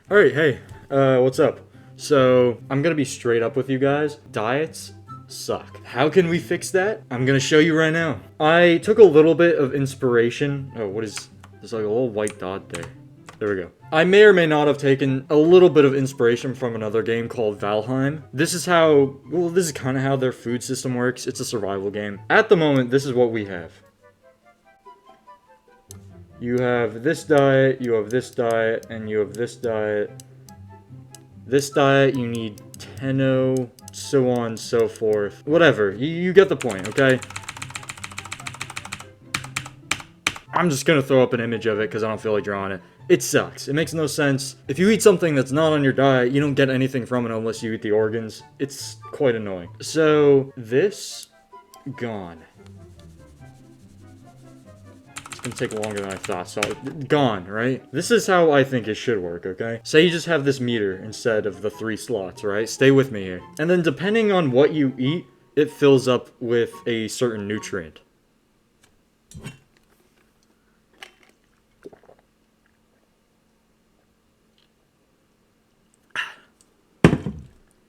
Alright, hey, what's up? So, I'm gonna be straight up with you guys. Diets suck. How can we fix that? I'm gonna show you right now. I took a little bit of inspiration. Oh, what is... There's like a little white dot there. There we go. I may or may not have taken a little bit of inspiration from another game called Valheim. This is kind of how their food system works. It's a survival game. At the moment, this is what we have. You have this diet, you have this diet, and you have this diet. This diet, you need Tenno, so on and so forth. Whatever, you get the point, okay? I'm just gonna throw up an image of it because I don't feel like drawing it. It sucks. It makes no sense. If you eat something that's not on your diet, you don't get anything from it unless you eat the organs. It's quite annoying. So, this, gone. It's gonna take longer than I thought, so gone, right? This is how I think it should work, okay? Say you just have this meter instead of the 3 slots, right? Stay with me here. And then depending on what you eat, it fills up with a certain nutrient.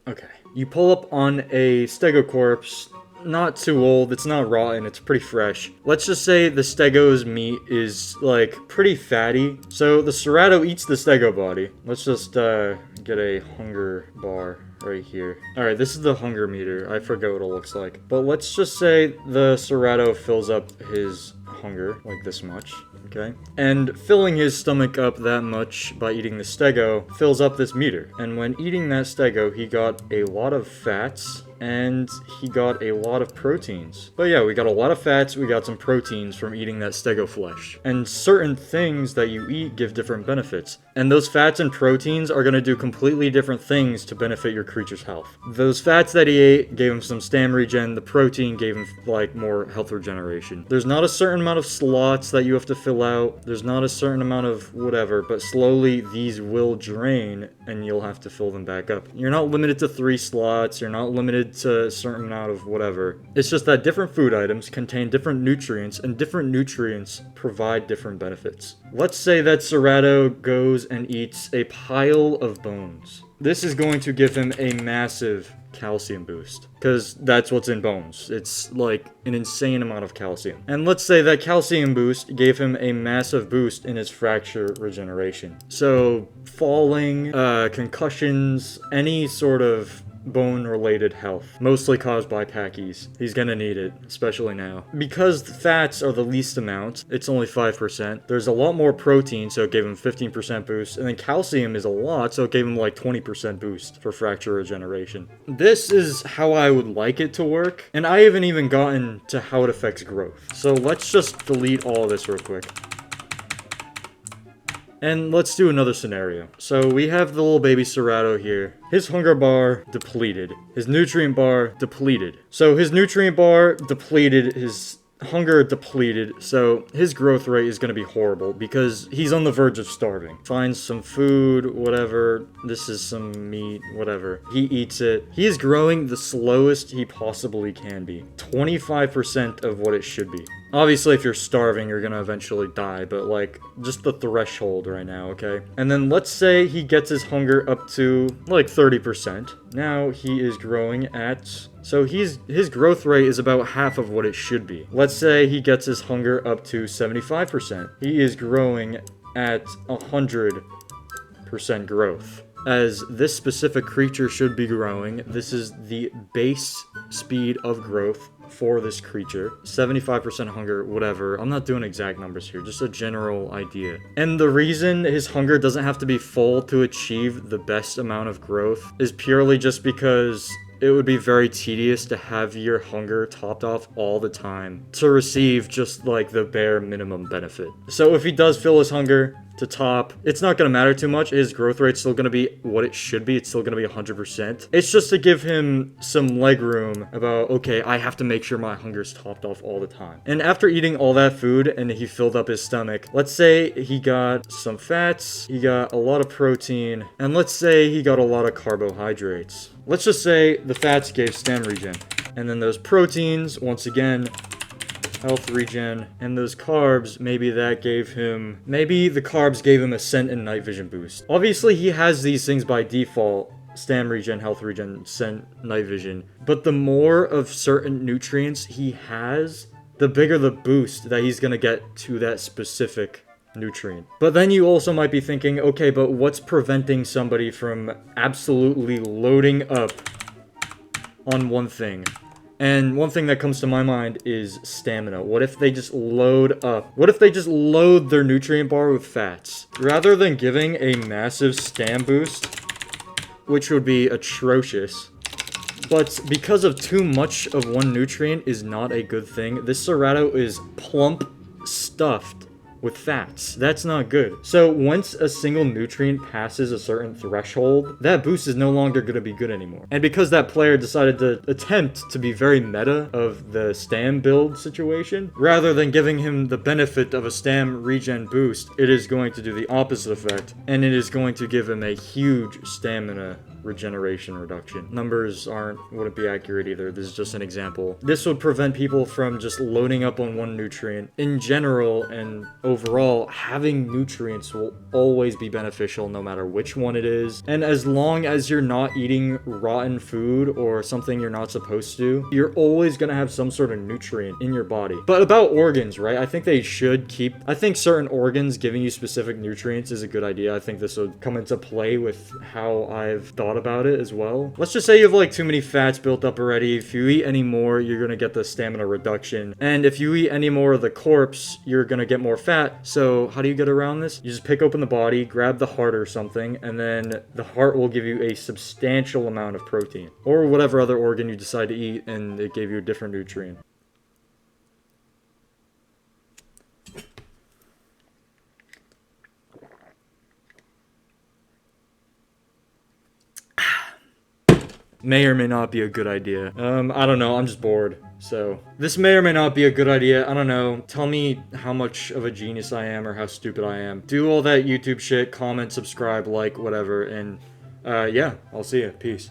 Okay. You pull up on a stegocorpse. Not too old, it's not rotten, it's pretty fresh. Let's just say the stego's meat is, like, pretty fatty. So the Serrato eats the stego body. Let's just, get a hunger bar right here. Alright, this is the hunger meter. I forget what it looks like. But let's just say the Serrato fills up his hunger, like this much, okay? And filling his stomach up that much by eating the stego fills up this meter. And when eating that stego, he got a lot of fats, and he got a lot of proteins. But yeah, we got a lot of fats, we got some proteins from eating that stego flesh. And certain things that you eat give different benefits. And those fats and proteins are gonna do completely different things to benefit your creature's health. Those fats that he ate gave him some stam regen, the protein gave him, like, more health regeneration. There's not a certain amount of slots that you have to fill out, there's not a certain amount of whatever, but slowly these will drain and you'll have to fill them back up. You're not limited to 3 slots, you're not limited to a certain amount of whatever. It's just that different food items contain different nutrients, and different nutrients provide different benefits. Let's say that Serrato goes and eats a pile of bones. This is going to give him a massive calcium boost, because that's what's in bones. It's like an insane amount of calcium. And let's say that calcium boost gave him a massive boost in his fracture regeneration. So falling, concussions, any sort of bone-related health, mostly caused by packies. He's gonna need it, especially now. Because the fats are the least amount, it's only 5%, there's a lot more protein, so it gave him 15% boost, and then calcium is a lot, so it gave him like 20% boost for fracture regeneration. This is how I would like it to work, and I haven't even gotten to how it affects growth. So let's just delete all of this real quick. And let's do another scenario. So we have the little baby Serrato here. His hunger bar depleted. His nutrient bar depleted. So his nutrient bar depleted, his hunger depleted, so his growth rate is going to be horrible because he's on the verge of starving. Finds some food, whatever. This is some meat, whatever. He eats it. He is growing the slowest he possibly can be. 25% of what it should be. Obviously, if you're starving, you're gonna eventually die, but, like, just the threshold right now, okay? And then let's say he gets his hunger up to, like, 30%. Now he is growing at... So his growth rate is about half of what it should be. Let's say he gets his hunger up to 75%. He is growing at 100% growth. As this specific creature should be growing, this is the base speed of growth for this creature. 75% hunger, whatever. I'm not doing exact numbers here, just a general idea. And the reason his hunger doesn't have to be full to achieve the best amount of growth is purely just because it would be very tedious to have your hunger topped off all the time to receive just like the bare minimum benefit. So if he does fill his hunger to top, it's not going to matter too much. His growth rate's still going to be what it should be. It's still going to be 100%. It's just to give him some leg room about, okay, I have to make sure my hunger's topped off all the time. And after eating all that food and he filled up his stomach, let's say he got some fats, he got a lot of protein, and let's say he got a lot of carbohydrates. Let's just say the fats gave stam regen. And then those proteins, once again, health regen, and those carbs, maybe the carbs gave him a scent and night vision boost. Obviously, he has these things by default. Stam regen, health regen, scent, night vision. But the more of certain nutrients he has, the bigger the boost that he's gonna get to that specific nutrient. But then you also might be thinking, okay, but what's preventing somebody from absolutely loading up on one thing? And one thing that comes to my mind is stamina. What if they just load up? What if they just load their nutrient bar with fats? Rather than giving a massive stam boost, which would be atrocious. But because of too much of one nutrient is not a good thing, this Serato is plump stuffed with fats. That's not good. So once a single nutrient passes a certain threshold, that boost is no longer going to be good anymore. And because that player decided to attempt to be very meta of the stam build situation, rather than giving him the benefit of a stam regen boost, it is going to do the opposite effect, and it is going to give him a huge stamina regeneration reduction. Numbers wouldn't be accurate either. This is just an example. This would prevent people from just loading up on one nutrient. In general and overall, having nutrients will always be beneficial no matter which one it is. And as long as you're not eating rotten food or something you're not supposed to, you're always gonna have some sort of nutrient in your body. But about organs, right? I think certain organs giving you specific nutrients is a good idea. I think this would come into play with how I've thought about it as well. Let's just say you have like too many fats built up already. If you eat any more, you're gonna get the stamina reduction. And if you eat any more of the corpse, you're gonna get more fat. So how do you get around this? You just pick open the body, grab the heart or something, and then the heart will give you a substantial amount of protein. Or whatever other organ you decide to eat, and it gave you a different nutrient. May or may not be a good idea. I don't know, I'm just bored. So, this may or may not be a good idea, I don't know. Tell me how much of a genius I am or how stupid I am. Do all that YouTube shit, comment, subscribe, like, whatever, and yeah, I'll see ya. Peace.